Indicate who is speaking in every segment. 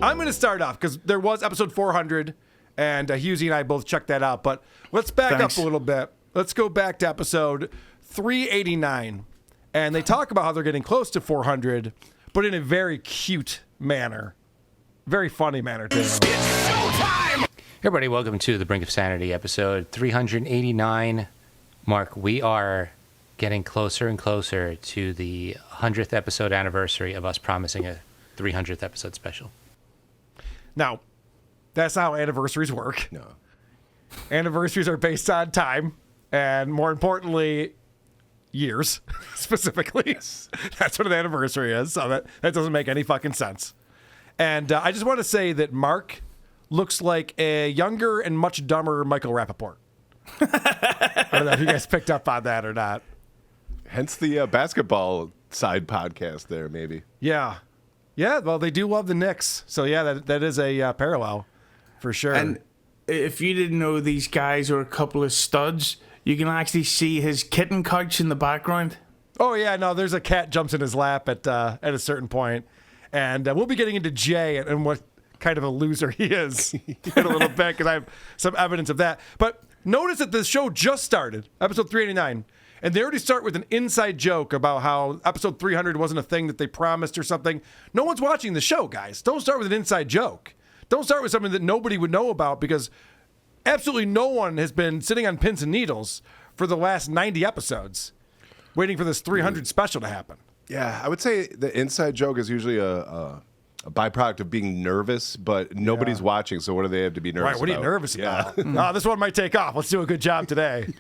Speaker 1: I'm going to start off because there was episode 400, and Hughezy and I both checked that out. But let's back up a little bit. Let's go back to episode 389. And they talk about how they're getting close to 400, but in a very cute manner. Very funny manner, too.
Speaker 2: It's showtime!
Speaker 3: Hey everybody, welcome to the Brink of Sanity, episode 389. Mark, we are getting closer and closer to the 100th episode anniversary of us promising a 300th episode special.
Speaker 1: Now, that's not how anniversaries work.
Speaker 4: No.
Speaker 1: Anniversaries are based on time, and more importantly, years, specifically. That's what an anniversary is, so that doesn't make any fucking sense. And I just want to say that Mark looks like a younger and much dumber Michael Rappaport. I don't know if you guys picked up on that or not.
Speaker 4: Hence the basketball side podcast there, maybe.
Speaker 1: Yeah. Yeah, well, they do love the Knicks. So, yeah, that is a parallel for sure.
Speaker 5: And if you didn't know these guys are a couple of studs, you can actually see his kitten couch in the background.
Speaker 1: Oh, yeah, no, there's a cat jumps in his lap at a certain point. And we'll be getting into Jay and what kind of a loser he is in a little bit because I have some evidence of that. But notice that the show just started, episode 389, and they already start with an inside joke about how episode 300 wasn't a thing that they promised or something. No one's watching the show, guys. Don't start with an inside joke. Don't start with something that nobody would know about because absolutely no one has been sitting on pins and needles for the last 90 episodes waiting for this 300 special to happen.
Speaker 4: Yeah, I would say the inside joke is usually a byproduct of being nervous, but nobody's watching, so what do they have to be nervous about?
Speaker 1: Right, what are you nervous about? Oh, this one might take off. Let's do a good job today.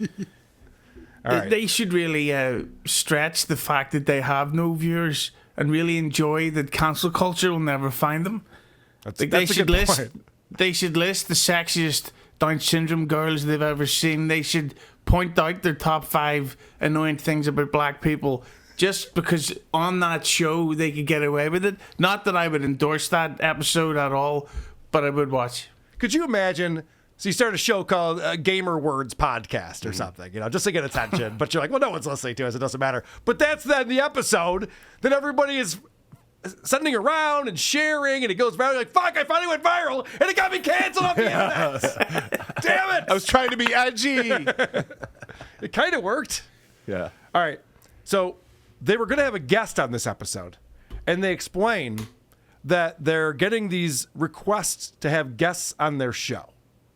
Speaker 1: All right.
Speaker 5: They should really stretch the fact that they have no viewers and really enjoy that cancel culture will never find them.
Speaker 1: That's a good point.
Speaker 5: They should list the sexiest Down syndrome girls they've ever seen. They should point out their top 5 annoying things about black people just because on that show they could get away with it. Not that I would endorse that episode at all, but I would watch.
Speaker 1: Could you imagine? So you start a show called Gamer Words Podcast or something, just to get attention. But you're like, well, no one's listening to us. It doesn't matter. But that's then the episode that everybody is sending around and sharing, and it goes viral. You're like, fuck, I finally went viral, and it got me canceled off the internet. Damn it.
Speaker 4: I was trying to be edgy.
Speaker 1: It kind of worked.
Speaker 4: Yeah.
Speaker 1: All right. So they were going to have a guest on this episode, and they explain that they're getting these requests to have guests on their show.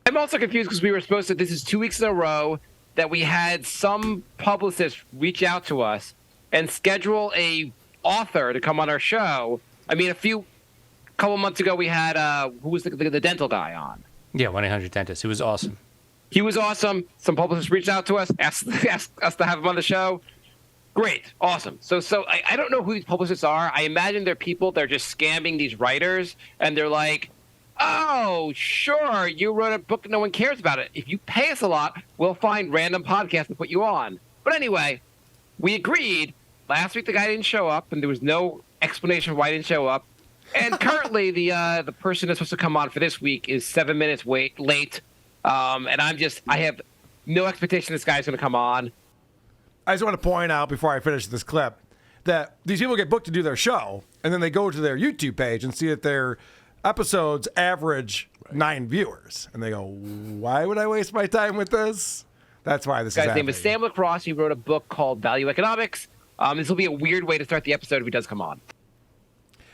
Speaker 6: I'm also confused because we were supposed to, this is 2 weeks in a row, that we had some publicist reach out to us and schedule a author to come on our show. I mean, couple months ago we had, who was the dental guy on?
Speaker 3: Yeah, 1-800-DENTIST. It was awesome.
Speaker 6: He was awesome. Some publicists reached out to us, asked us to have him on the show. Great. Awesome. So I don't know who these publicists are. I imagine they're people that are just scamming these writers, and they're like, oh, sure, you wrote a book, no one cares about it. If you pay us a lot, we'll find random podcasts to put you on. But anyway, we agreed. Last week the guy didn't show up, and there was no explanation why he didn't show up. And currently the person that's supposed to come on for this week is 7 minutes late. And I have no expectation this guy's going to come on.
Speaker 1: I just want to point out before I finish this clip that these people get booked to do their show, and then they go to their YouTube page and see that their episodes average 9 viewers. And they go, why would I waste my time with this? That's why this is happening.
Speaker 6: His name is Sam Lacrosse. He wrote a book called Value Economics. This will be a weird way to start the episode if he does come on.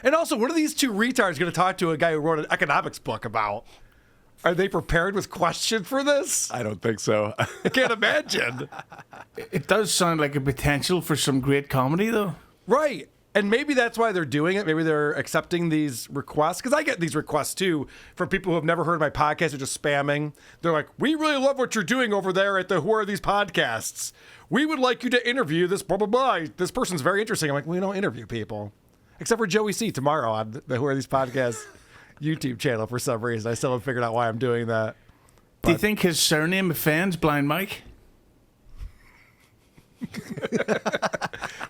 Speaker 1: And also, what are these two retards going to talk to a guy who wrote an economics book about? Are they prepared with questions for this?
Speaker 4: I don't think so.
Speaker 1: I can't imagine.
Speaker 5: It does sound like a potential for some great comedy, though.
Speaker 1: Right. And maybe that's why they're doing it. Maybe they're accepting these requests. Because I get these requests, too, from people who have never heard my podcast or just spamming. They're like, we really love what you're doing over there at the Who Are These Podcasts. We would like you to interview this blah, blah, blah. This person's very interesting. I'm like, we don't interview people. Except for Joey C. tomorrow on the Who Are These Podcasts YouTube channel for some reason. I still haven't figured out why I'm doing that.
Speaker 5: Do you think his surname offends Blind Mike?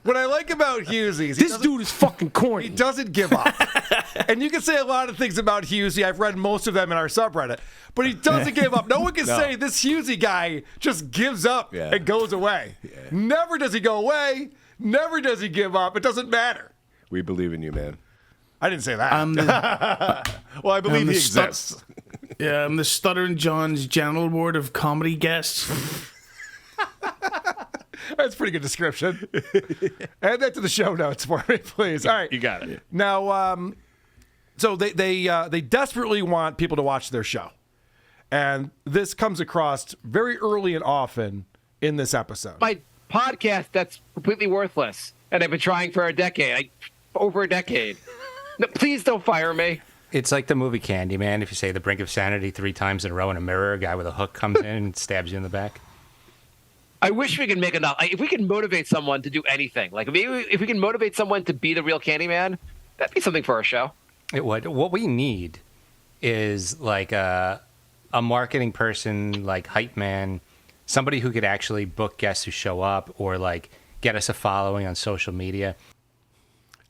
Speaker 1: What I like about Hughezy is
Speaker 3: This dude is fucking corny.
Speaker 1: he doesn't give up. And you can say a lot of things about Hughezy. I've read most of them in our subreddit. But he doesn't give up. No one can say this Hughezy guy just gives up and goes away. Yeah. Never does he go away. Never does he give up. It doesn't matter.
Speaker 4: We believe in you, man.
Speaker 1: I didn't say that.
Speaker 4: Well, I believe
Speaker 5: the
Speaker 4: he
Speaker 5: stu-
Speaker 4: exists.
Speaker 5: Yeah, I'm the Stuttering John's general ward of comedy guests.
Speaker 1: That's a pretty good description. Add that to the show notes for me, please. All right.
Speaker 4: You got it.
Speaker 1: Now, so they desperately want people to watch their show. And this comes across very early and often in this episode.
Speaker 6: My podcast that's completely worthless, and I've been trying for over a decade. No, please don't fire me.
Speaker 3: It's like the movie Candyman. If you say the brink of sanity 3 times in a row in a mirror, a guy with a hook comes in and stabs you in the back.
Speaker 6: I wish we could make enough. If we can motivate someone to do anything, like maybe if we can motivate someone to be the real Candyman, that'd be something for our show.
Speaker 3: It would. What we need is like a marketing person, like hype man, somebody who could actually book guests who show up or like get us a following on social media.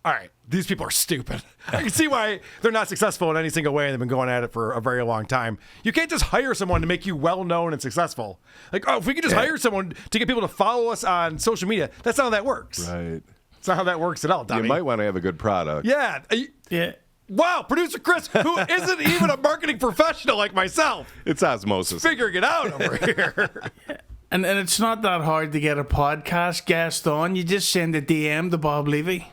Speaker 1: All right, these people are stupid. I can see why they're not successful in any single way, and they've been going at it for a very long time. You can't just hire someone to make you well-known and successful. Like, oh, if we could just hire someone to get people to follow us on social media, that's not how that works.
Speaker 4: Right.
Speaker 1: That's not how that works at all, Tommy.
Speaker 4: You might want to have a good product.
Speaker 1: Yeah.
Speaker 5: Yeah.
Speaker 1: Wow, producer Chris, who isn't even a marketing professional like myself,
Speaker 4: It's osmosis.
Speaker 1: figuring it out over here.
Speaker 5: And it's not that hard to get a podcast guest on. You just send a DM to Bob Levy.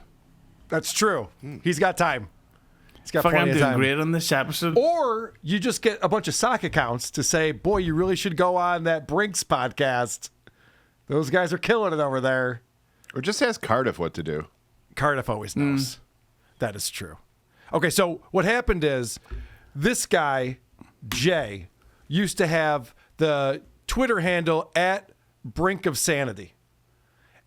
Speaker 1: That's true. He's got time. He's got
Speaker 5: Fuck, I'm
Speaker 1: plenty of
Speaker 5: doing
Speaker 1: time.
Speaker 5: great on this episode.
Speaker 1: Or you just get a bunch of sock accounts to say, boy, you really should go on that Brinks podcast. Those guys are killing it over there.
Speaker 4: Or just ask Cardiff what to do.
Speaker 1: Cardiff always knows. That is true. Okay, so what happened is this guy, Jay, used to have the Twitter handle at Brink of Sanity.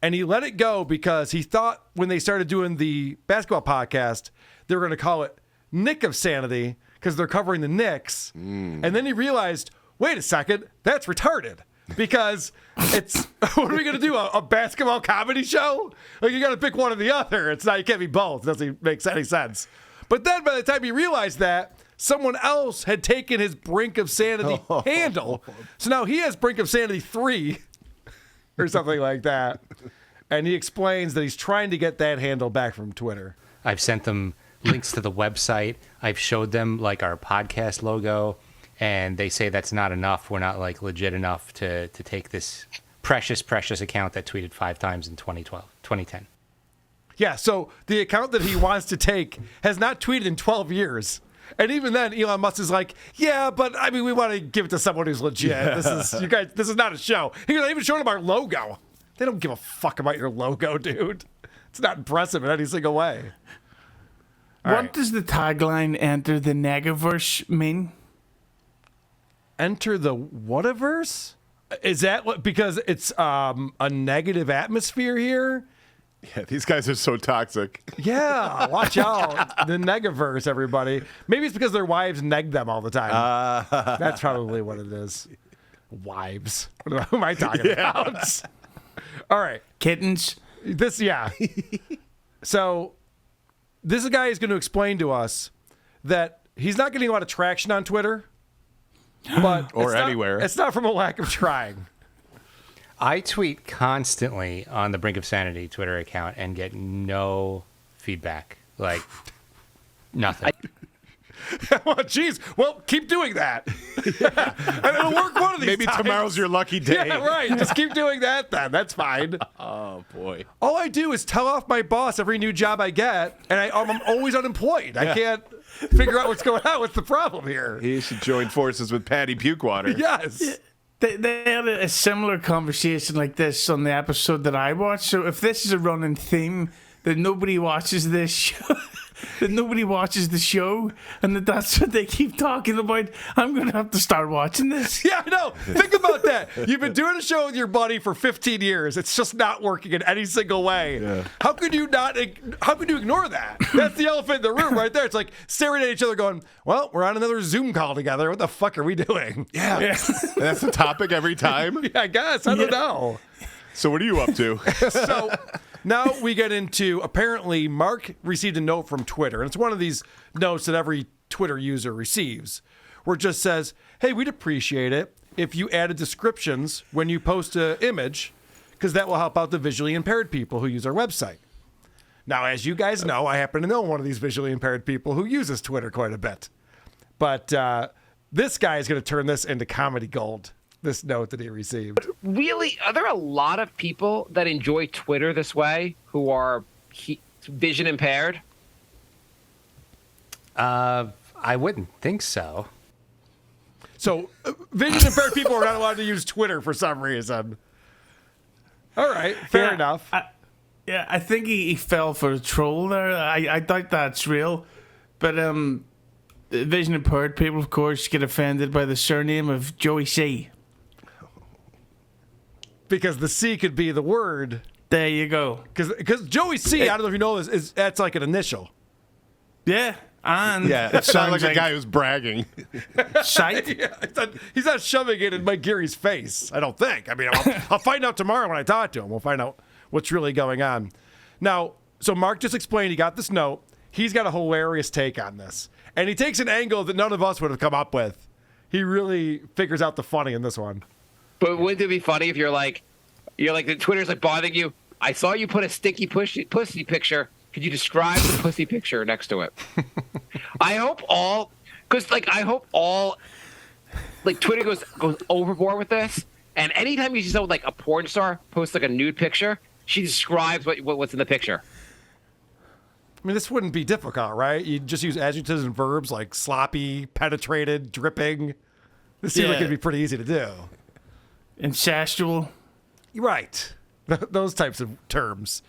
Speaker 1: And he let it go because he thought when they started doing the basketball podcast, they were going to call it Nick of Sanity because they're covering the Knicks. And then he realized, wait a second, that's retarded. Because it's, what are we going to do? A basketball comedy show? Like, you got to pick one or the other. It's not, you can't be both. It doesn't make any sense. But then by the time he realized that, someone else had taken his Brink of Sanity handle. So now he has Brink of Sanity 3 or something like that. And he explains that he's trying to get that handle back from Twitter.
Speaker 3: I've sent them links to the website. I've showed them like our podcast logo, and they say that's not enough. We're not like legit enough to take this precious account that tweeted 5 times in 2010.
Speaker 1: Yeah, so the account that he wants to take has not tweeted in 12 years. And even then, Elon Musk is like, yeah, but I mean, we want to give it to someone who's legit. Yeah. This is not a show. He's not even showing them our logo. They don't give a fuck about your logo, dude. It's not impressive in any single way.
Speaker 5: What does the tagline "Enter the Negaverse" mean?
Speaker 1: Enter the whativerse? Is that what? Because it's a negative atmosphere here.
Speaker 4: Yeah, these guys are so toxic.
Speaker 1: Yeah, watch out. The Negaverse, everybody. Maybe it's because their wives neg them all the time. That's probably what it is. Wives. Who am I talking about? All right.
Speaker 5: Kittens.
Speaker 1: So this guy is going to explain to us that he's not getting a lot of traction on Twitter. But
Speaker 4: or anywhere.
Speaker 1: It's not from a lack of trying.
Speaker 3: I tweet constantly on the Brink of Sanity Twitter account and get no feedback. Like, nothing.
Speaker 1: Well, geez. Well, keep doing that. And it'll work one of these
Speaker 4: Maybe
Speaker 1: times.
Speaker 4: tomorrow's your lucky day.
Speaker 1: Yeah, right. Just keep doing that then. That's fine.
Speaker 4: Oh, boy.
Speaker 1: All I do is tell off my boss every new job I get, and I'm always unemployed. I can't figure out what's going on. What's the problem here?
Speaker 4: He should join forces with Patty Pukewater.
Speaker 1: Yes.
Speaker 5: They had a similar conversation like this on the episode that I watched. So if this is a running theme that nobody watches this show, that nobody watches the show, and that's what they keep talking about, I'm going to have to start watching this.
Speaker 1: Yeah, I know. Think about that. You've been doing a show with your buddy for 15 years. It's just not working in any single way.
Speaker 4: Yeah.
Speaker 1: How could you ignore that? That's the elephant in the room right there. It's like staring at each other going, well, we're on another Zoom call together. What the fuck are we doing?
Speaker 4: Yeah. And that's the topic every time?
Speaker 1: Yeah, I guess. I don't know.
Speaker 4: So what are you up to?
Speaker 1: So now we get into, apparently Mark received a note from Twitter, and it's one of these notes that every Twitter user receives, where it just says, hey, we'd appreciate it if you added descriptions when you post an image, because that will help out the visually impaired people who use our website. Now, as you guys know, I happen to know one of these visually impaired people who uses Twitter quite a bit. But this guy is going to turn this into comedy gold, this note that he received.
Speaker 6: Really, are there a lot of people that enjoy Twitter this way who are vision impaired?
Speaker 3: I wouldn't think so.
Speaker 1: So vision impaired people are not allowed to use Twitter for some reason. All right, fair enough.
Speaker 5: I think he fell for a troll there. I doubt that's real. But vision impaired people, of course, get offended by the surname of Joey C.
Speaker 1: Because the C could be the word.
Speaker 5: There you go.
Speaker 1: Because Joey C, I don't know if you know this, that's like an initial.
Speaker 5: Yeah. And
Speaker 4: Yeah, it sounds like a guy who's bragging.
Speaker 5: Sight.
Speaker 1: Yeah, he's not shoving it in Mike Geary's face, I don't think. I mean, I'll find out tomorrow when I talk to him. We'll find out what's really going on. Now, so Mark just explained he got this note. He's got a hilarious take on this. And he takes an angle that none of us would have come up with. He really figures out the funny in this one.
Speaker 6: But wouldn't it be funny if you're like the Twitter's like bothering you? I saw you put a stinky pussy picture. Could you describe the pussy picture next to it? I hope all Twitter goes overboard with this. And anytime you see someone like a porn star post like a nude picture, she describes what's in the picture.
Speaker 1: I mean, this wouldn't be difficult, right? You just use adjectives and verbs like sloppy, penetrated, dripping. This seems like it'd be pretty easy to do.
Speaker 5: Incestual.
Speaker 1: Right. Those types of terms.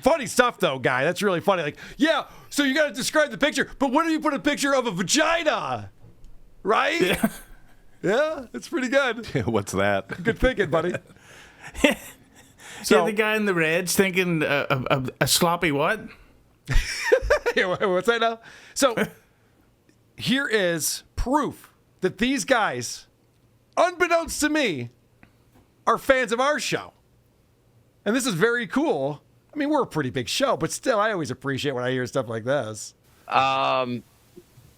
Speaker 1: Funny stuff, though, guy. That's really funny. Like, yeah, so you got to describe the picture, but what if you put a picture of a vagina? Right?
Speaker 5: Yeah.
Speaker 1: Yeah, it's pretty good.
Speaker 4: What's that?
Speaker 1: Good thinking, buddy.
Speaker 5: So the guy in the Reds thinking a sloppy what?
Speaker 1: What's that now? So here is proof that these guys, unbeknownst to me, are fans of our show. And this is very cool. I mean, we're a pretty big show, but still, I always appreciate when I hear stuff like this.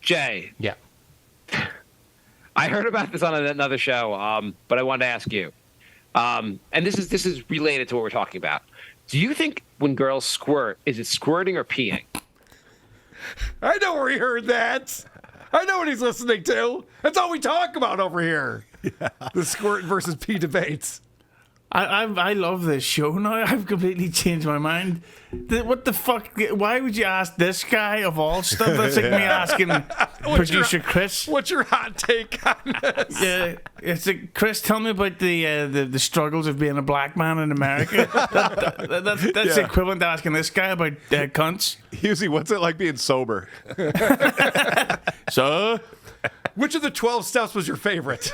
Speaker 6: Jay.
Speaker 3: Yeah.
Speaker 6: I heard about this on another show, but I wanted to ask you. And this is related to what we're talking about. Do you think when girls squirt, is it squirting or peeing?
Speaker 1: I know where he heard that. I know what he's listening to. That's all we talk about over here. Yeah. The squirt versus pee debates.
Speaker 5: I love this show now. I've completely changed my mind. What the fuck? Why would you ask this guy of all stuff? That's like me asking producer Chris.
Speaker 1: What's your hot take on this?
Speaker 5: Yeah, it's like, Chris, tell me about the struggles of being a black man in America. That's equivalent to asking this guy about cunts.
Speaker 4: Hughezy, what's it like being sober?
Speaker 5: So,
Speaker 1: which of the 12 steps was your favorite?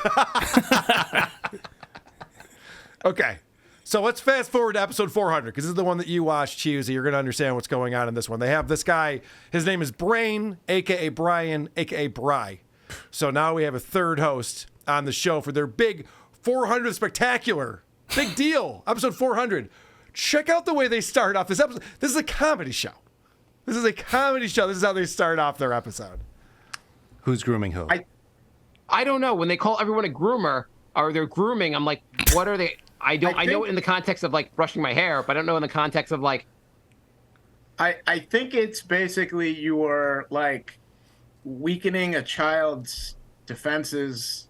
Speaker 1: Okay, so let's fast forward to episode 400, because this is the one that you watched, Hughezy. You're going to understand what's going on in this one. They have this guy, his name is Brain, a.k.a. Brian, a.k.a. Bry. So now we have a third host on the show for their big 400th spectacular. Big deal, episode 400. Check out the way they start off this episode. This is a comedy show. This is how they start off their episode.
Speaker 3: Who's grooming who?
Speaker 6: I don't know. When they call everyone a groomer, or they're grooming, I'm like, what are they... I know it in the context of like brushing my hair, but I don't know in the context of like.
Speaker 2: I think it's basically you are like weakening a child's defenses.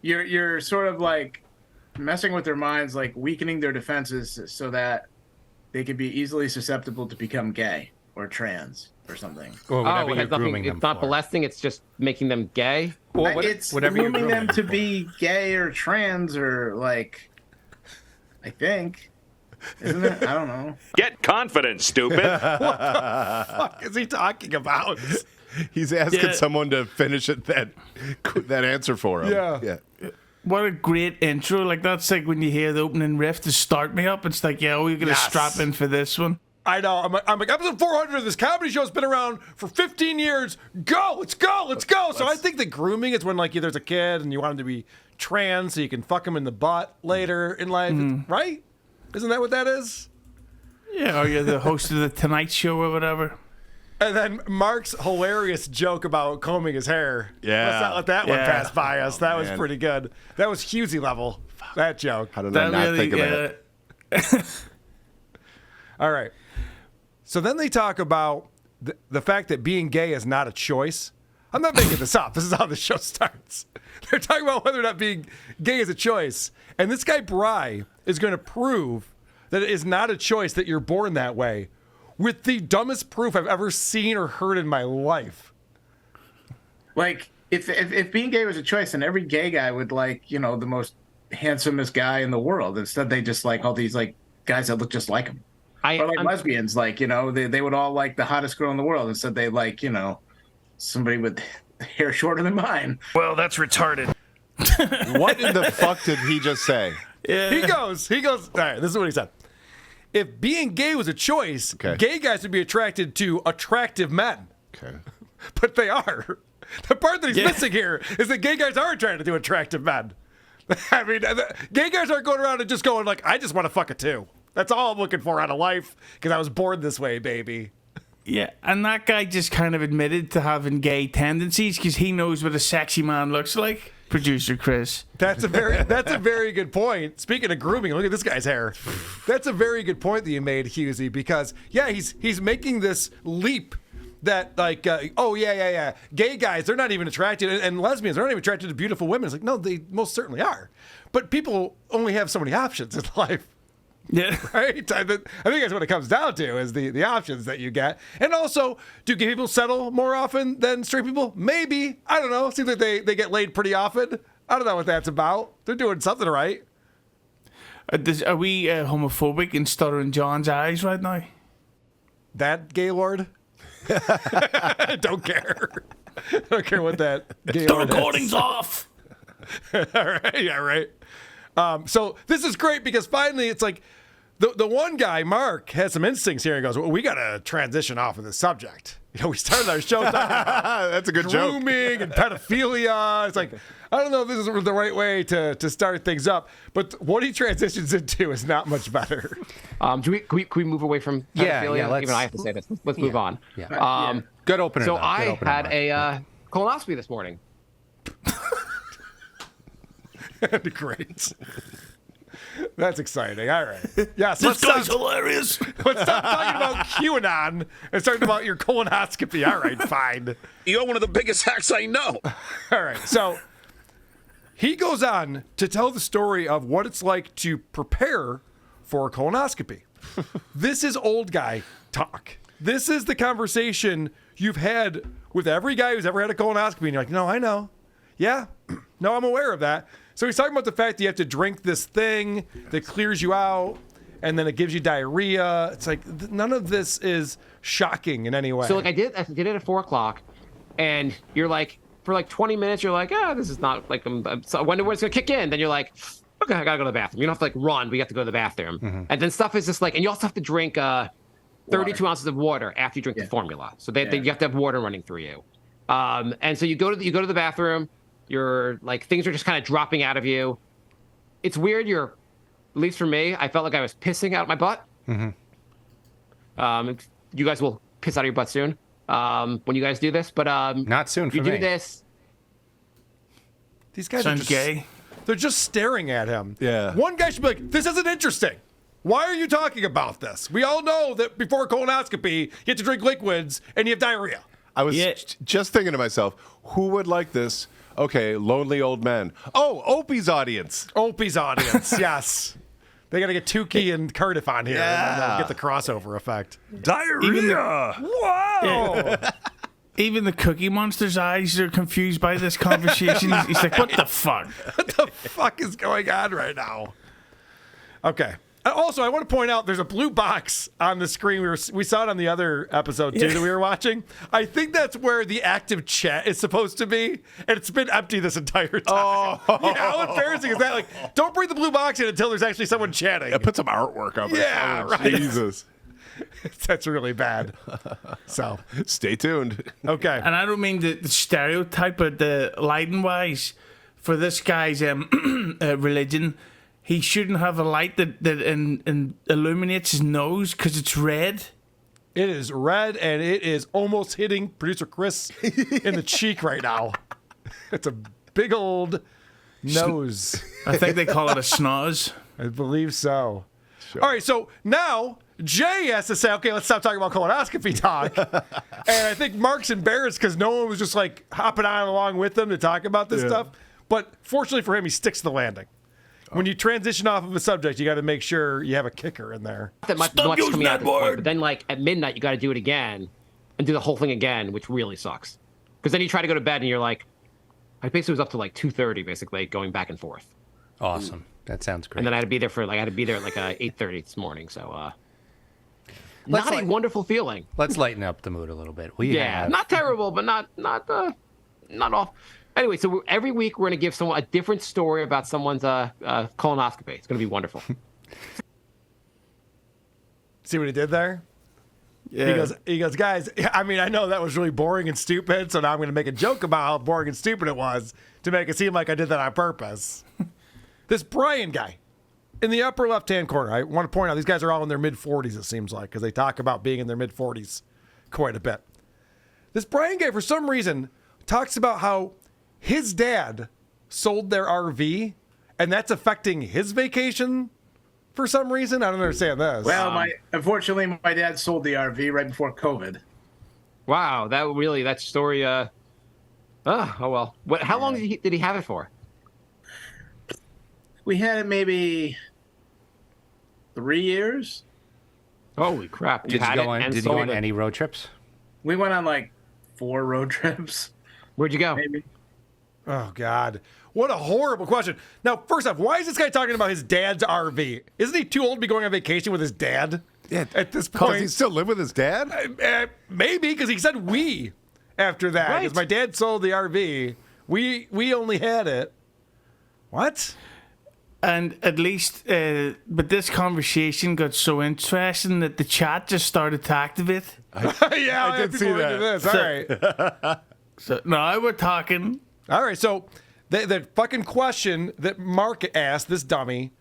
Speaker 2: You're sort of like messing with their minds, like weakening their defenses so that they can be easily susceptible to become gay or trans or something.
Speaker 3: Or whatever you're grooming them
Speaker 6: it's not
Speaker 3: for.
Speaker 6: molesting, it's just making them gay.
Speaker 3: Or
Speaker 2: It's
Speaker 3: whatever you're
Speaker 2: grooming them
Speaker 3: grooming
Speaker 2: to
Speaker 3: for.
Speaker 2: be gay or trans or like. I think. Isn't it? I don't know.
Speaker 7: Get confident, stupid.
Speaker 1: What the fuck is he talking about?
Speaker 4: He's asking someone to finish it that answer for him.
Speaker 1: Yeah.
Speaker 5: what a great intro! Like that's like when you hear the opening riff to start me up. It's like, yeah, you're gonna strap in for this one.
Speaker 1: I know. I'm like, episode 400 of this comedy show has been around for 15 years. Go, let's go, let's go. So I think the grooming is when like there's a kid and you want him to be trans so you can fuck him in the butt later in life, right? Isn't that what that is?
Speaker 5: Yeah, or you're the host of the Tonight Show or whatever.
Speaker 1: And then Mark's hilarious joke about combing his hair.
Speaker 4: Yeah.
Speaker 1: Let's not let that one pass by us. That was
Speaker 4: man.
Speaker 1: pretty good. That was Hughezy level, that joke.
Speaker 4: How did I not think of that?
Speaker 1: All right. So then they talk about the fact that being gay is not a choice. I'm not making this up. This is how the show starts. They're talking about whether or not being gay is a choice. And this guy, Bry, is going to prove that it is not a choice, that you're born that way, with the dumbest proof I've ever seen or heard in my life.
Speaker 2: Like, if being gay was a choice, then every gay guy would like, you know, the most handsomest guy in the world. Instead, they just like all these like guys that look just like him. Or like lesbians, like, you know, they would all like the hottest girl in the world. Instead, they like, you know, somebody with hair shorter than mine.
Speaker 8: Well, that's retarded.
Speaker 4: What in the fuck did he just say?
Speaker 5: Yeah.
Speaker 1: He goes, all right, this is what he said. If being gay was a choice, gay guys would be attracted to attractive men.
Speaker 4: Okay.
Speaker 1: But they are. The part that he's missing here is that gay guys are attracted to attractive men. I mean, gay guys aren't going around and just going like, I just want to fuck it too. That's all I'm looking for out of life because I was born this way, baby.
Speaker 5: Yeah, and that guy just kind of admitted to having gay tendencies because he knows what a sexy man looks like. Producer Chris.
Speaker 1: That's a very good point. Speaking of grooming, look at this guy's hair. That's a very good point that you made, Hughezy, because he's making this leap that like gay guys, they're not even attracted, and lesbians, they're not even attracted to beautiful women. It's like, no, they most certainly are. But people only have so many options in life.
Speaker 5: Yeah.
Speaker 1: Right? I think that's what it comes down to is the options that you get. And also, do gay people settle more often than straight people? Maybe. I don't know. Seems like they get laid pretty often. I don't know what that's about. They're doing something right.
Speaker 5: Are we homophobic in Stuttering John's eyes right now?
Speaker 1: That Gaylord? I don't care. I don't care what that Gaylord
Speaker 5: The recording's off.
Speaker 1: All right. Yeah, right. So this is great because finally it's like the one guy, Mark, has some instincts here and goes, well, we got to transition off of this subject. You know, we started our show talking about
Speaker 4: That's a good joke.
Speaker 1: grooming and pedophilia. It's like, I don't know if this is the right way to start things up, but what he transitions into is not much better.
Speaker 6: Can we move away from pedophilia?
Speaker 3: let's-
Speaker 6: Even I have to say this. Let's move on.
Speaker 3: Yeah. Good opener.
Speaker 6: So
Speaker 3: though. Good
Speaker 6: I
Speaker 3: opener,
Speaker 6: had
Speaker 3: Mark.
Speaker 6: a colonoscopy this morning.
Speaker 1: Great. That's exciting. All right. Yes,
Speaker 5: This guy's hilarious.
Speaker 1: let's stop talking about QAnon and start about your colonoscopy. All right, fine.
Speaker 7: You're one of the biggest hacks I know.
Speaker 1: All right. So he goes on to tell the story of what it's like to prepare for a colonoscopy. This is old guy talk. This is the conversation you've had with every guy who's ever had a colonoscopy. And you're like, no, I know. Yeah. No, I'm aware of that. So he's talking about the fact that you have to drink this thing that clears you out, and then it gives you diarrhea. It's like none of this is shocking in any way.
Speaker 6: So like I did it at 4:00, and you're like for like 20 minutes you're like, this is not like so I wonder when it's gonna kick in. Then you're like, okay, I gotta go to the bathroom. You don't have to like run, but you have to go to the bathroom.
Speaker 1: Mm-hmm.
Speaker 6: And then stuff is just like, and you also have to drink 32 ounces of water after you drink the formula. So you have to have water running through you. And so you go to the bathroom. You're like things are just kind of dropping out of you. It's weird. At least for me, I felt like I was pissing out my butt. Mm-hmm. You guys will piss out of your butt soon when you guys do this, but
Speaker 3: Not soon for
Speaker 6: you
Speaker 3: me.
Speaker 6: do this.
Speaker 1: These guys
Speaker 5: Sounds
Speaker 1: are just
Speaker 5: gay.
Speaker 1: They're just staring at him.
Speaker 4: Yeah.
Speaker 1: One guy should be like, this isn't interesting. Why are you talking about this? We all know that before a colonoscopy, you have to drink liquids and you have diarrhea.
Speaker 4: I was just thinking to myself, who would like this? Okay, lonely old men. Oh, Opie's audience.
Speaker 1: Opie's audience, yes. They got to get Tukey and Cardiff on here and then they'll get the crossover effect.
Speaker 8: Diarrhea.
Speaker 1: Whoa!
Speaker 5: Even the Cookie Monster's eyes are confused by this conversation. He's like, what the fuck?
Speaker 1: What the fuck is going on right now? Okay. Also, I want to point out there's a blue box on the screen. We saw it on the other episode too that we were watching. I think that's where the active chat is supposed to be, and it's been empty this entire time. Yeah, how embarrassing is that? Like, don't bring the blue box in until there's actually someone chatting.
Speaker 4: Yeah, put some artwork up.
Speaker 1: Yeah, right.
Speaker 4: Jesus.
Speaker 1: That's really bad. So,
Speaker 4: Stay tuned.
Speaker 1: okay.
Speaker 5: And I don't mean the stereotype, but the lighting wise, for this guy's religion, he shouldn't have a light that illuminates his nose because it's red.
Speaker 1: It is red, and it is almost hitting producer Chris in the cheek right now. It's a big old nose.
Speaker 5: I think they call it a schnoz.
Speaker 1: I believe so. All right, so now Jay has to say, okay, let's stop talking about colonoscopy talk. And I think Mark's embarrassed because no one was just like hopping on along with him to talk about this stuff. But fortunately for him, he sticks to the landing. When you transition off of a subject, you got to make sure you have a kicker in there.
Speaker 6: That much coming out at this point, but then like at midnight, you got to do it again and do the whole thing again, which really sucks. Because then you try to go to bed and you're like, I basically was up to like 2:30, basically going back and forth.
Speaker 3: Awesome. That sounds great.
Speaker 6: And then I had to be there at like 8:30 this morning. So not a wonderful feeling.
Speaker 3: Let's lighten up the mood a little bit.
Speaker 6: Not terrible, but not off. Anyway, so every week we're going to give someone a different story about someone's colonoscopy. It's going to be wonderful.
Speaker 1: See what he did there?
Speaker 5: Yeah.
Speaker 1: He goes, guys, I mean, I know that was really boring and stupid, so now I'm going to make a joke about how boring and stupid it was to make it seem like I did that on purpose. This Brian guy in the upper left-hand corner, I want to point out, these guys are all in their mid-40s, it seems like, because they talk about being in their mid-40s quite a bit. This Brian guy, for some reason, talks about how his dad sold their RV, and that's affecting his vacation for some reason. I don't understand this.
Speaker 2: Well, unfortunately, my dad sold the RV right before COVID.
Speaker 6: Wow, that story. Oh well. How long did he have it for?
Speaker 2: We had it maybe 3 years.
Speaker 6: Holy crap!
Speaker 3: Did you go on any road trips?
Speaker 2: We went on like 4 road trips.
Speaker 6: Where'd you go?
Speaker 2: Maybe.
Speaker 1: Oh, God. What a horrible question. Now, first off, why is this guy talking about his dad's RV? Isn't he too old to be going on vacation with his dad at this point?
Speaker 4: Does he still live with his dad?
Speaker 1: Maybe, because he said we after that. Because my dad sold the RV. We only had it. What?
Speaker 5: And at least, but this conversation got so interesting that the chat just started to activate.
Speaker 1: Yeah, I did see that. This. All right.
Speaker 5: So now we're talking.
Speaker 1: All right, so the fucking question that Mark asked, this dummy,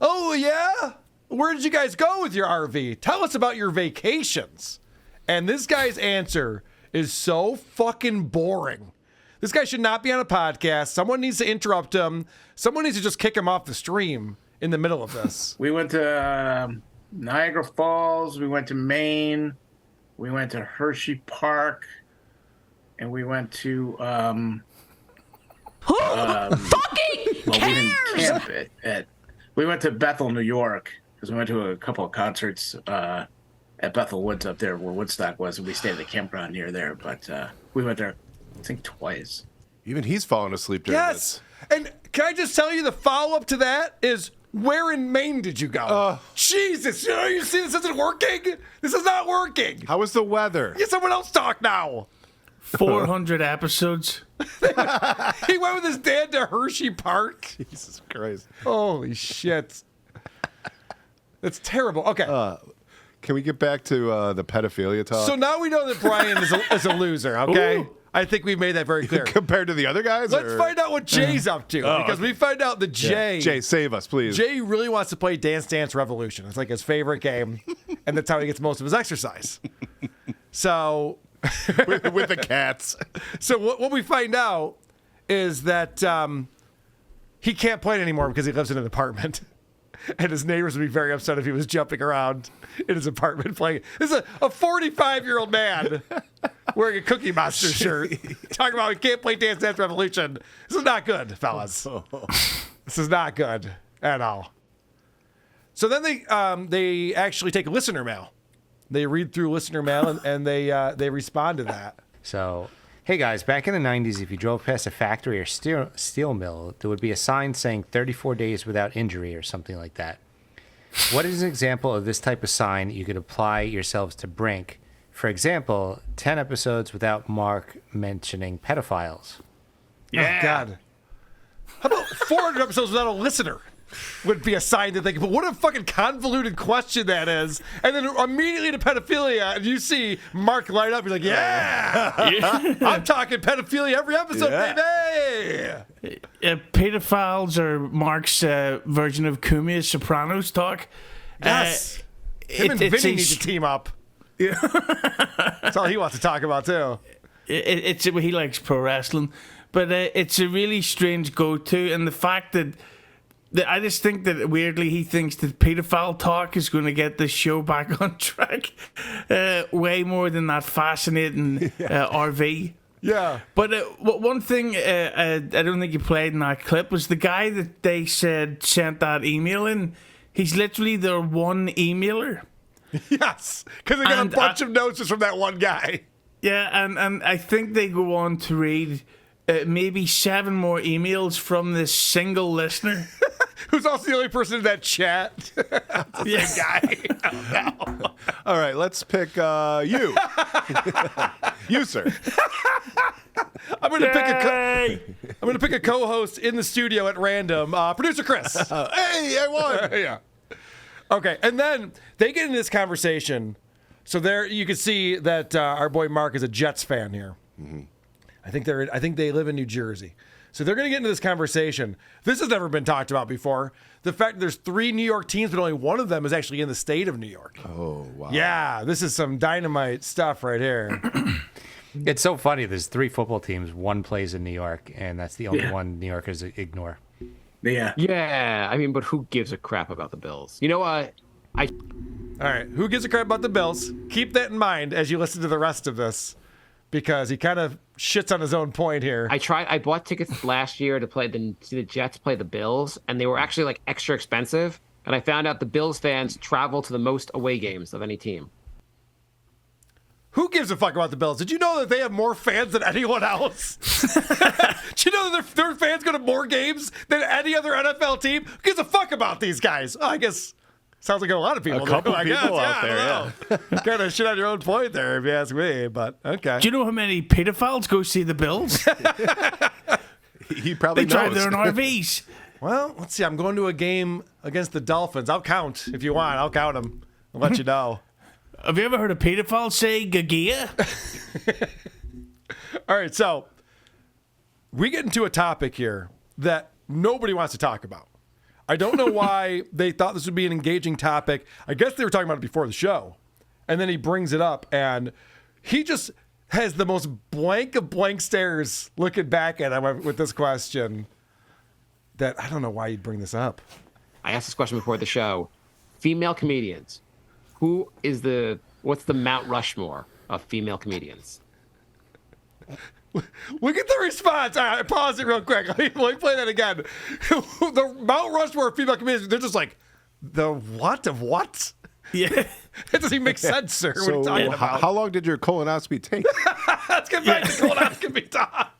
Speaker 1: oh, yeah? Where did you guys go with your RV? Tell us about your vacations. And this guy's answer is so fucking boring. This guy should not be on a podcast. Someone needs to interrupt him. Someone needs to just kick him off the stream in the middle of this.
Speaker 2: We went to Niagara Falls. We went to Maine. We went to Hershey Park. And we went to...
Speaker 9: fucking
Speaker 2: well,
Speaker 9: cares?
Speaker 2: we didn't camp we went to Bethel, New York, because we went to a couple of concerts at Bethel Woods up there where Woodstock was, and we stayed at a campground near there. But we went there, I think, twice.
Speaker 4: Even he's falling asleep during this.
Speaker 1: And can I just tell you, the follow-up to that is, where in Maine did you go? Jesus, you see this isn't working? This is not working.
Speaker 4: How was the weather?
Speaker 1: Yeah, someone else talk now.
Speaker 5: 400 episodes.
Speaker 1: He went with his dad to Hershey Park.
Speaker 4: Jesus Christ.
Speaker 1: Holy shit. That's terrible. Okay.
Speaker 4: Can we get back to the pedophilia talk?
Speaker 1: So now we know that Brian is a loser, okay?
Speaker 5: Ooh.
Speaker 1: I think we've made that very clear.
Speaker 4: Compared to the other guys?
Speaker 1: Let's find out what Jay's up to. Because we find out that Jay...
Speaker 4: Jay, save us, please.
Speaker 1: Jay really wants to play Dance Dance Revolution. It's like his favorite game. And that's how he gets most of his exercise. So...
Speaker 4: with the cats.
Speaker 1: So what we find out is that he can't play it anymore because he lives in an apartment. And his neighbors would be very upset if he was jumping around in his apartment playing. This is a 45-year-old man wearing a Cookie Monster shirt talking about he can't play Dance Dance Revolution. This is not good, fellas. This is not good at all. So then they actually take listener mail. They read through listener mail and they respond to that.
Speaker 3: So, hey guys, back in the 90s, if you drove past a factory or steel mill, there would be a sign saying 34 days without injury or something like that. What is an example of this type of sign you could apply yourselves to Brink? For example, 10 episodes without Mark mentioning pedophiles.
Speaker 1: Yeah. Oh, God. How about 400 episodes without a listener? Would be a sign that they could. But what a fucking convoluted question that is. And then immediately to pedophilia, and you see Mark light up. He's like, yeah. I'm talking pedophilia every episode, baby.
Speaker 5: Pedophiles are Mark's version of Kumi's Sopranos talk.
Speaker 1: Yes. Him and Vinny need to team up. That's all he wants to talk about, too.
Speaker 5: He likes pro wrestling. But it's a really strange go-to. And the fact that I just think that weirdly he thinks that pedophile talk is going to get this show back on track way more than that fascinating RV.
Speaker 1: Yeah.
Speaker 5: But one thing I don't think you played in that clip was the guy that they said sent that email in. He's literally their one emailer.
Speaker 1: Yes, because they got a bunch of notes just from that one guy.
Speaker 5: Yeah, and I think they go on to read maybe 7 more emails from this single listener.
Speaker 1: Who's also the only person in that chat. That's the same guy. Oh, no.
Speaker 4: All right, let's pick you. You, sir.
Speaker 1: I'm going to pick a co-host in the studio at random. Producer Chris.
Speaker 4: Hey, I won.
Speaker 1: Yeah. Okay, and then they get into this conversation. So there, you can see that our boy Mark is a Jets fan here. Mm-hmm. I think they live in New Jersey. So they're going to get into this conversation. This has never been talked about before. The fact that there's 3 New York teams, but only one of them is actually in the state of New York.
Speaker 4: Oh, wow.
Speaker 1: Yeah, this is some dynamite stuff right here.
Speaker 3: It's so funny. There's 3 football teams. One plays in New York, and that's the only one New Yorkers ignore.
Speaker 2: Yeah.
Speaker 6: Yeah, I mean, but who gives a crap about the Bills? You know what?
Speaker 1: All right, who gives a crap about the Bills? Keep that in mind as you listen to the rest of this, because he kind of shits on his own point here.
Speaker 6: I bought tickets last year to see the Jets play the Bills, and they were actually like extra expensive. And I found out the Bills fans travel to the most away games of any team.
Speaker 1: Who gives a fuck about the Bills? Did you know that they have more fans than anyone else? Did you know that their fans go to more games than any other NFL team? Who gives a fuck about these guys? Oh, I guess sounds like a lot of people.
Speaker 4: A couple
Speaker 1: do,
Speaker 4: people out there,
Speaker 1: yeah. Kind of shit on your own point there, if you ask me. But okay.
Speaker 5: Do you know how many pedophiles go see the Bills?
Speaker 4: He probably
Speaker 5: They drive
Speaker 4: knows.
Speaker 5: their own RVs.
Speaker 1: Well, let's see. I'm going to a game against the Dolphins. I'll count if you want. I'll count them. I'll let you know.
Speaker 5: Have you ever heard a pedophile say Gagia?
Speaker 1: All right, so we get into a topic here that nobody wants to talk about. I don't know why they thought this would be an engaging topic. I guess they were talking about it before the show. And then he brings it up, and he just has the most blank of blank stares looking back at him with this question that I don't know why you'd bring this up.
Speaker 6: I asked this question before the show. Female comedians. What's the Mount Rushmore of female comedians?
Speaker 1: Look at the response. All right, pause it real quick. Let me play that again. The Mount Rushmore of female comedians, they're just like, the what of what?
Speaker 5: Yeah.
Speaker 1: It doesn't even make sense, sir. What are you talking about?
Speaker 4: How long did your colonoscopy take?
Speaker 1: Let's get back to colonoscopy talk.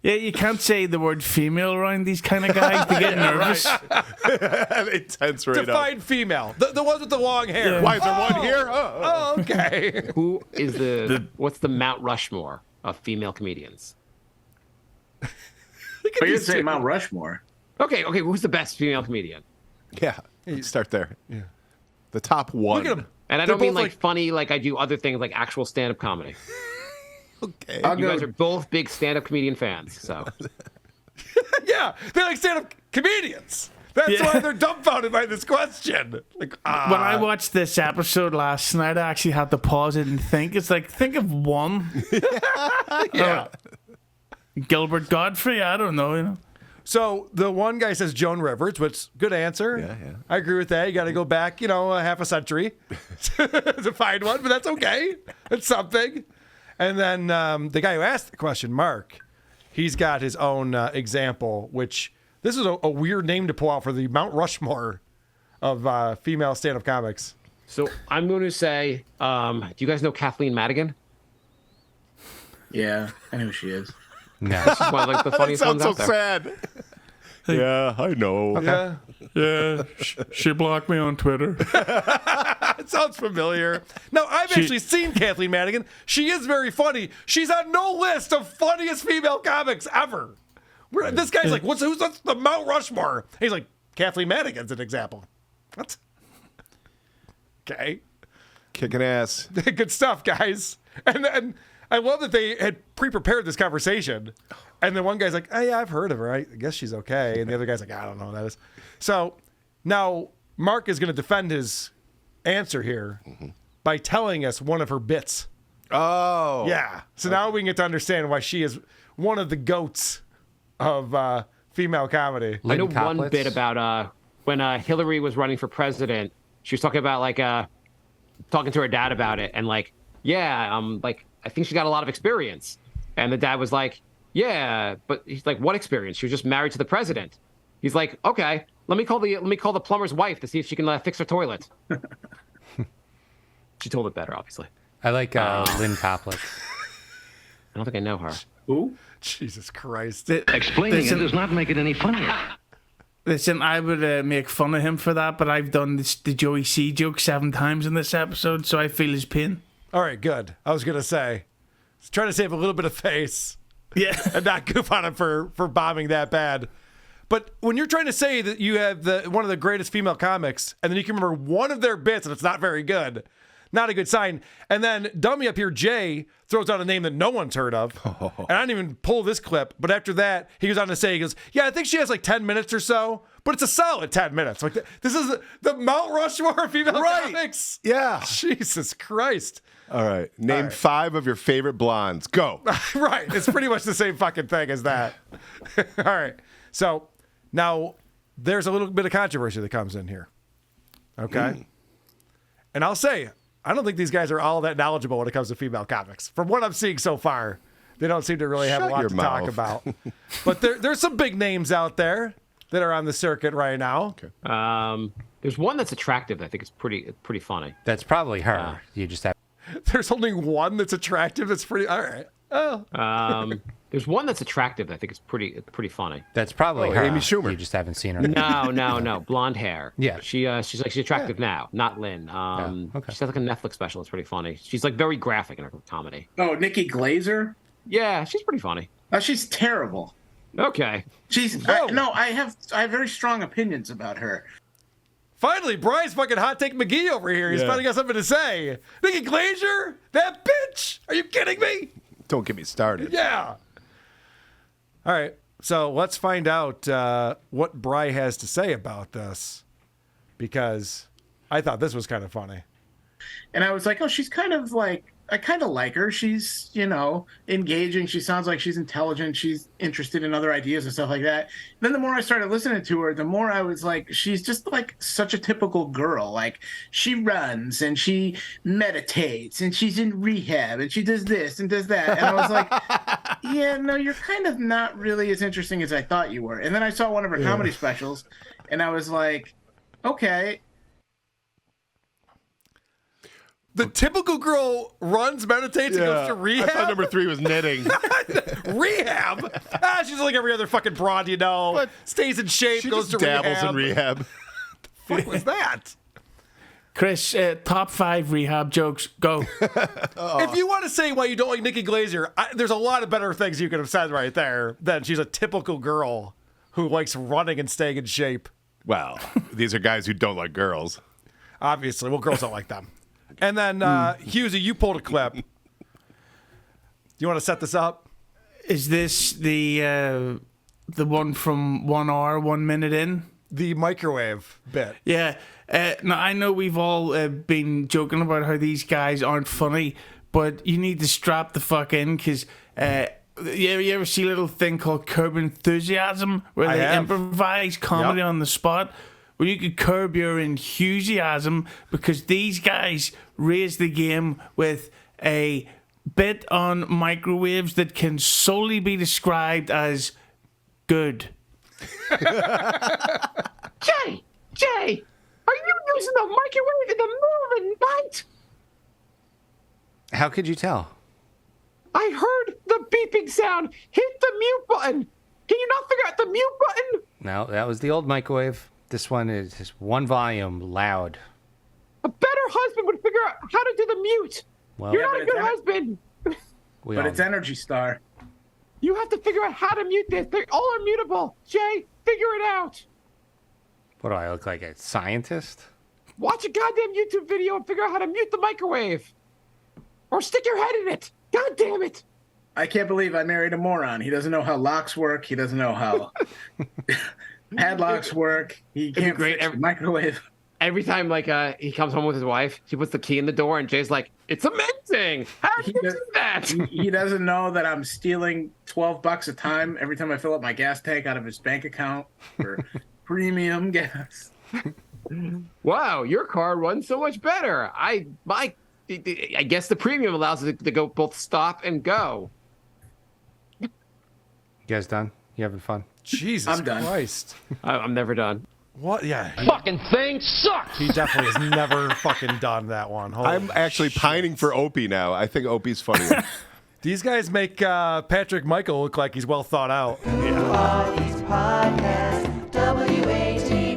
Speaker 5: Yeah, you can't say the word female around these kind of guys. They get nervous.
Speaker 4: They tense right
Speaker 1: Define
Speaker 4: up.
Speaker 1: female. The ones with the long hair.
Speaker 5: Yeah.
Speaker 4: Why is there one here?
Speaker 1: Oh, okay.
Speaker 6: Who is what's the Mount Rushmore of female comedians?
Speaker 2: But you didn't say Mount Rushmore.
Speaker 6: Okay, who's the best female comedian?
Speaker 4: Yeah, let's start there. Yeah. The top one.
Speaker 1: Look at them.
Speaker 6: And I
Speaker 1: They're
Speaker 6: don't mean
Speaker 1: both
Speaker 6: like funny, like I do other things like actual stand-up comedy.
Speaker 4: Okay.
Speaker 6: You guys are both big stand-up comedian fans, so.
Speaker 1: Yeah, they're like stand-up comedians. That's why they're dumbfounded by this question. Like,
Speaker 5: When I watched this episode last night, I actually had to pause it and think. It's like, think of one.
Speaker 1: yeah.
Speaker 5: Gilbert Godfrey, I don't know, you know.
Speaker 1: So the one guy says Joan Rivers, which good answer.
Speaker 4: Yeah.
Speaker 1: I agree with that. You got to go back, a half a century to find one, but that's okay. It's something. And then the guy who asked the question, Mark, he's got his own example, which this is a weird name to pull out for the Mount Rushmore of female stand-up comics.
Speaker 6: So I'm going to say, do you guys know Kathleen Madigan?
Speaker 2: Yeah, I know who she is.
Speaker 3: No.
Speaker 6: She's one of like the
Speaker 4: That
Speaker 6: funniest
Speaker 4: sounds
Speaker 6: ones
Speaker 4: so
Speaker 6: out there.
Speaker 4: sad. Yeah, I know.
Speaker 1: Yeah.
Speaker 5: Yeah, she blocked me on Twitter.
Speaker 1: It sounds familiar. No, I've actually seen Kathleen Madigan. She is very funny. She's on no list of funniest female comics ever. This guy's like, who's the Mount Rushmore? He's like, Kathleen Madigan's an example. What? Okay.
Speaker 4: Kicking ass.
Speaker 1: Good stuff, guys. And I love that they had pre-prepared this conversation. And then one guy's like, oh, yeah, I've heard of her. I guess she's okay. And the other guy's like, I don't know what that is. So now Mark is going to defend his answer here by telling us one of her bits.
Speaker 4: Oh.
Speaker 1: Yeah. So now we can get to understand why she is one of the goats of female comedy.
Speaker 6: I know
Speaker 3: Lynn
Speaker 6: one
Speaker 3: Coplitz.
Speaker 6: bit about when Hillary was running for president. She was talking about talking to her dad about it, and I think she got a lot of experience. And the dad was like, yeah, but he's like, what experience? She was just married to the president. He's like, okay, let me call the plumber's wife to see if she can fix her toilet. She told it better, obviously.
Speaker 3: I like Lynn Coplitz.
Speaker 6: I don't think I know her.
Speaker 2: Who?
Speaker 1: Jesus Christ.
Speaker 10: Explaining it does not make it any funnier.
Speaker 5: Listen, I would make fun of him for that, but I've done the Joey C joke 7 times in this episode, so I feel his pain.
Speaker 1: All right, good. I was going to say, trying to save a little bit of face.
Speaker 5: Yeah.
Speaker 1: And not goof on him for bombing that bad. But when you're trying to say that you have one of the greatest female comics, and then you can remember one of their bits and it's not very good, not a good sign. And then dummy up here, Jay, throws out a name that no one's heard of. And I didn't even pull this clip. But after that, he goes on to say, he goes, yeah, I think she has like 10 minutes or so, but it's a solid 10 minutes. Like this is the Mount Rushmore of female comics.
Speaker 4: Yeah.
Speaker 1: Jesus Christ.
Speaker 4: All right. Name 5 of your favorite blondes. Go.
Speaker 1: Right. It's pretty much the same fucking thing as that. All right. So now there's a little bit of controversy that comes in here. Okay. And I'll say, I don't think these guys are all that knowledgeable when it comes to female comics. From what I'm seeing so far, they don't seem to really have a lot to talk about. But there's some big names out there that are on the circuit right now.
Speaker 4: Okay.
Speaker 6: There's one that's attractive. I think it's pretty funny.
Speaker 3: That's probably her. You just have.
Speaker 1: There's only one that's attractive. That's pretty. All right. Oh.
Speaker 6: There's one that's attractive. I think it's pretty funny.
Speaker 3: That's probably her.
Speaker 4: Amy Schumer.
Speaker 3: You just haven't seen her.
Speaker 6: No. Blonde hair.
Speaker 3: Yeah.
Speaker 6: She's attractive now. Not Lynn.
Speaker 3: Okay.
Speaker 6: She's like a Netflix special. It's pretty funny. She's like very graphic in her comedy.
Speaker 2: Oh, Nikki Glazer?
Speaker 6: Yeah, she's pretty funny.
Speaker 2: She's terrible.
Speaker 6: Okay.
Speaker 2: I have very strong opinions about her.
Speaker 1: Finally, Brian's fucking hot take McGee over here. He's finally got something to say. Nikki Glazer? That bitch? Are you kidding me?
Speaker 4: Don't get me started.
Speaker 1: Yeah. All right. So let's find out what Bri has to say about this, because I thought this was kind of funny.
Speaker 2: And I was like, oh, she's kind of like, I kind of like her. She's, engaging. She sounds like she's intelligent. She's interested in other ideas and stuff like that. Then the more I started listening to her, the more I was like, she's just like such a typical girl. Like she runs and she meditates and she's in rehab and she does this and does that. And I was like, yeah, no, you're kind of not really as interesting as I thought you were. And then I saw one of her comedy specials and I was like, okay.
Speaker 1: The typical girl runs, meditates, and goes to rehab.
Speaker 4: I thought number 3 was knitting.
Speaker 1: Rehab? She's like every other fucking broad,
Speaker 4: But
Speaker 1: stays in shape,
Speaker 4: she
Speaker 1: goes
Speaker 4: just
Speaker 1: to
Speaker 4: dabbles in rehab.
Speaker 1: What was that?
Speaker 5: Chris, top 5 rehab jokes. Go.
Speaker 1: If you want to say why you don't like Nikki Glazer, there's a lot of better things you could have said right there than she's a typical girl who likes running and staying in shape.
Speaker 4: Well, these are guys who don't like girls.
Speaker 1: Obviously. Well, girls don't like them. And then, Hughezy, you pulled a clip. Do you want to set this up?
Speaker 5: Is this the one from 1 hour, 1 minute in?
Speaker 1: The microwave bit.
Speaker 5: Yeah. Now, I know we've all been joking about how these guys aren't funny, but you need to strap the fuck in, because you ever see a little thing called Curb Enthusiasm, where they improvise comedy on the spot? Well, you could curb your enthusiasm, because these guys raise the game with a bit on microwaves that can solely be described as good.
Speaker 6: Jay, are you using the microwave in the middle of the night?
Speaker 3: How could you tell?
Speaker 6: I heard the beeping sound. Hit the mute button. Can you not figure out the mute button?
Speaker 3: No, that was the old microwave. This one is just one volume, loud.
Speaker 6: A better husband would figure out how to do the mute.
Speaker 3: Well,
Speaker 6: You're not a good husband.
Speaker 2: But it's Energy Star.
Speaker 6: You have to figure out how to mute this. They all are mutable. Jay, figure it out.
Speaker 3: What do I look like, a scientist?
Speaker 6: Watch a goddamn YouTube video and figure out how to mute the microwave. Or stick your head in it. God damn it.
Speaker 2: I can't believe I married a moron. He doesn't know how locks work. He doesn't know how padlocks work. He can't fix the microwave.
Speaker 6: every time like he comes home with his wife, she puts the key in the door, and Jay's like, "It's amazing! How did you do that?"
Speaker 2: He doesn't know that I'm stealing $12 a time every time I fill up my gas tank out of his bank account for premium gas.
Speaker 6: Wow, your car runs so much better. I guess the premium allows it to go both stop and go.
Speaker 3: You guys done? You having fun?
Speaker 1: Jesus
Speaker 2: I'm done.
Speaker 1: Christ.
Speaker 6: I'm never done.
Speaker 1: What? Yeah.
Speaker 9: Fucking thing sucks.
Speaker 1: He definitely has never fucking done that one. Holy
Speaker 4: I'm actually pining for Opie now. I think Opie's funnier.
Speaker 1: These guys make Patrick Michael look like he's well thought out.
Speaker 11: Podcast, WAT.